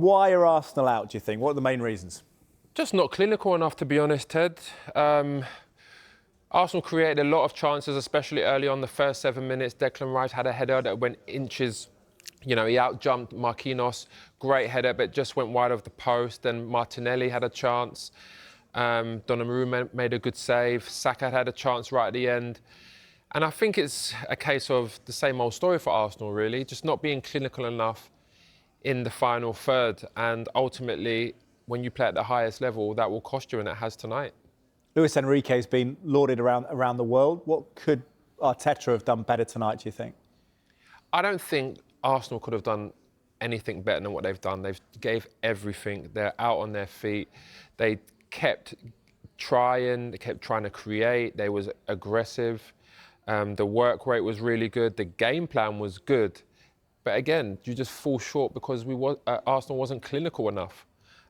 Why are Arsenal out, do you think? What are the main reasons? Just not clinical enough, to be honest, Ted. Arsenal created a lot of chances, especially early on the first 7 minutes. Declan Rice had a header that went inches. You know, he outjumped Marquinhos. Great header, but just went wide of the post. Then Martinelli had a chance. Donnarumma made a good save. Saka had a chance right at the end. And I think it's a case of the same old story for Arsenal, really, just not being clinical enough in the final third. And ultimately, when you play at the highest level, that will cost you, and it has tonight. Luis Enrique's been lauded around the world. What could Arteta have done better tonight, do you think? I don't think Arsenal could have done anything better than what they've done. They've gave everything. They're out on their feet. They kept trying. They kept trying to create. They was aggressive. The work rate was really good. The game plan was good. But again, you just fall short because Arsenal wasn't clinical enough.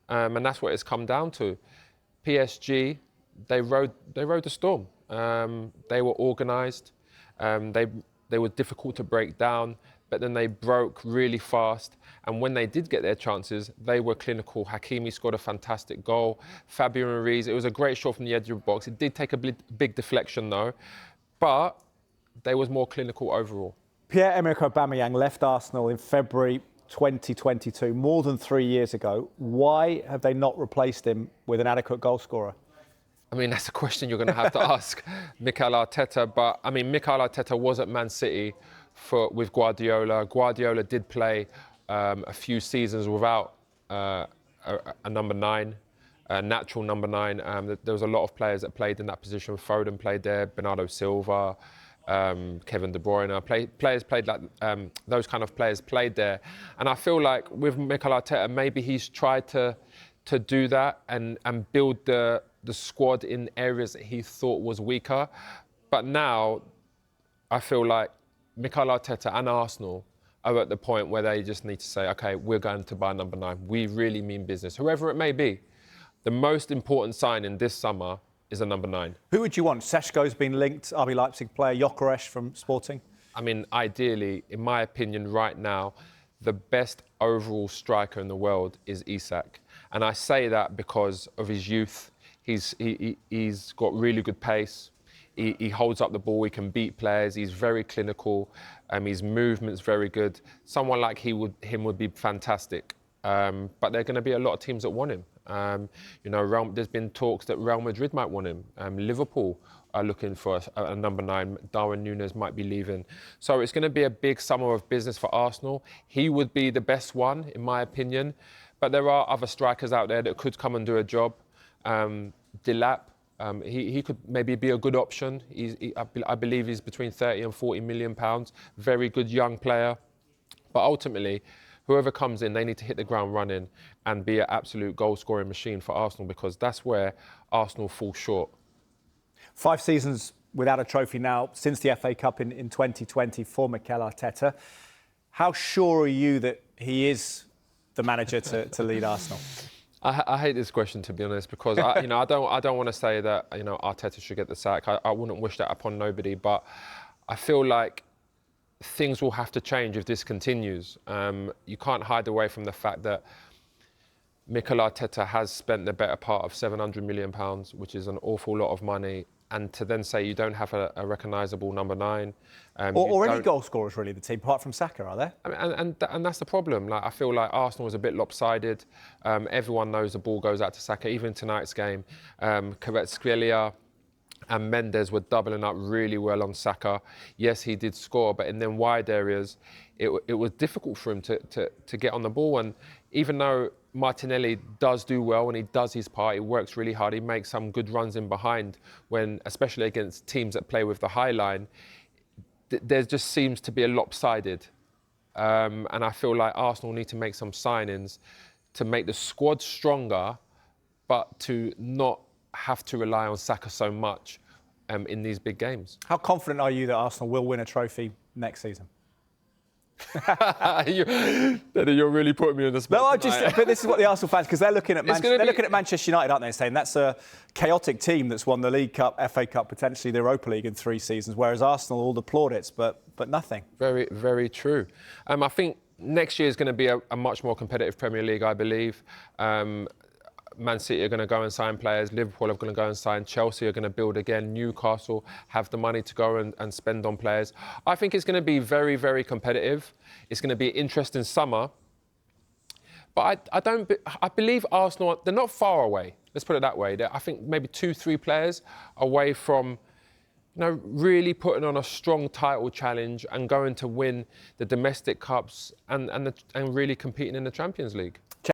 And that's what it's come down to. PSG, they rode the storm. They were organised. They were difficult to break down, but then they broke really fast. And when they did get their chances, they were clinical. Hakimi scored a fantastic goal. Fabian Ruiz, it was a great shot from the edge of the box. It did take a big deflection though, but they was more clinical overall. Pierre-Emerick Aubameyang left Arsenal in February 2022, more than 3 years ago. Why have they not replaced him with an adequate goal scorer? I mean, that's a question you're going to have to ask Mikel Arteta. But, I mean, Mikel Arteta was at Man City with Guardiola. Guardiola did play a few seasons without a number 9, a natural number 9. There was a lot of players that played in that position. Foden played there, Bernardo Silva, Kevin De Bruyne. Players played like those kind of players played there. And I feel like with Mikel Arteta, maybe he's tried to do that and build the squad in areas that he thought was weaker. But now I feel like Mikel Arteta and Arsenal are at the point where they just need to say, OK, we're going to buy number 9. We really mean business, whoever it may be. The most important signing this summer is a number 9. Who would you want? Seshko's been linked, RB Leipzig player, Gyökeres from Sporting. I mean, ideally, in my opinion, right now, the best overall striker in the world is Isak. And I say that because of his youth. He's got really good pace. He holds up the ball. He can beat players. He's very clinical. His movement's very good. Someone like him would be fantastic. But there are going to be a lot of teams that want him. You know, there's been talks that Real Madrid might want him. Liverpool are looking for a number 9. Darwin Núñez might be leaving. So it's going to be a big summer of business for Arsenal. He would be the best one, in my opinion. But there are other strikers out there that could come and do a job. Delap, he could maybe be a good option. I believe he's between 30 and 40 million pounds. Very good young player. But ultimately, whoever comes in, they need to hit the ground running and be an absolute goal-scoring machine for Arsenal, because that's where Arsenal fall short. 5 seasons without a trophy now since the FA Cup in 2020 for Mikel Arteta. How sure are you that he is the manager to lead Arsenal? I hate this question, to be honest, because I don't want to say that Arteta should get the sack. I wouldn't wish that upon nobody, but I feel like things will have to change if this continues. You can't hide away from the fact that Mikel Arteta has spent the better part of £700 million, which is an awful lot of money. And to then say you don't have a recognisable number 9. Or any goal scorers, really, the team, apart from Saka, are there? I mean, and that's the problem. Like, I feel like Arsenal is a bit lopsided. Everyone knows the ball goes out to Saka. Even in tonight's game, Kvaratskhelia and Mendes were doubling up really well on Saka. Yes, he did score, but in them wide areas, it was difficult for him to get on the ball. And even though Martinelli does do well and he does his part, he works really hard, he makes some good runs in behind, when, especially against teams that play with the high line, there just seems to be a lopsided. And I feel like Arsenal need to make some signings to make the squad stronger, but to not have to rely on Saka so much in these big games. How confident are you that Arsenal will win a trophy next season? You're really putting me on the spot. No, but this is what the Arsenal fans, because they're looking at looking at Manchester United, aren't they? Saying that's a chaotic team that's won the League Cup, FA Cup, potentially the Europa League in 3 seasons, whereas Arsenal all the plaudits, but nothing. Very, very true. I think Next year is going to be a much more competitive Premier League, I believe. Man City are going to go and sign players. Liverpool are going to go and sign. Chelsea are going to build again. Newcastle have the money to go and spend on players. I think it's going to be very, very competitive. It's going to be an interesting summer. But I believe Arsenal, they're not far away. Let's put it that way. I think maybe 2-3 players away from, really putting on a strong title challenge and going to win the domestic cups and really competing in the Champions League.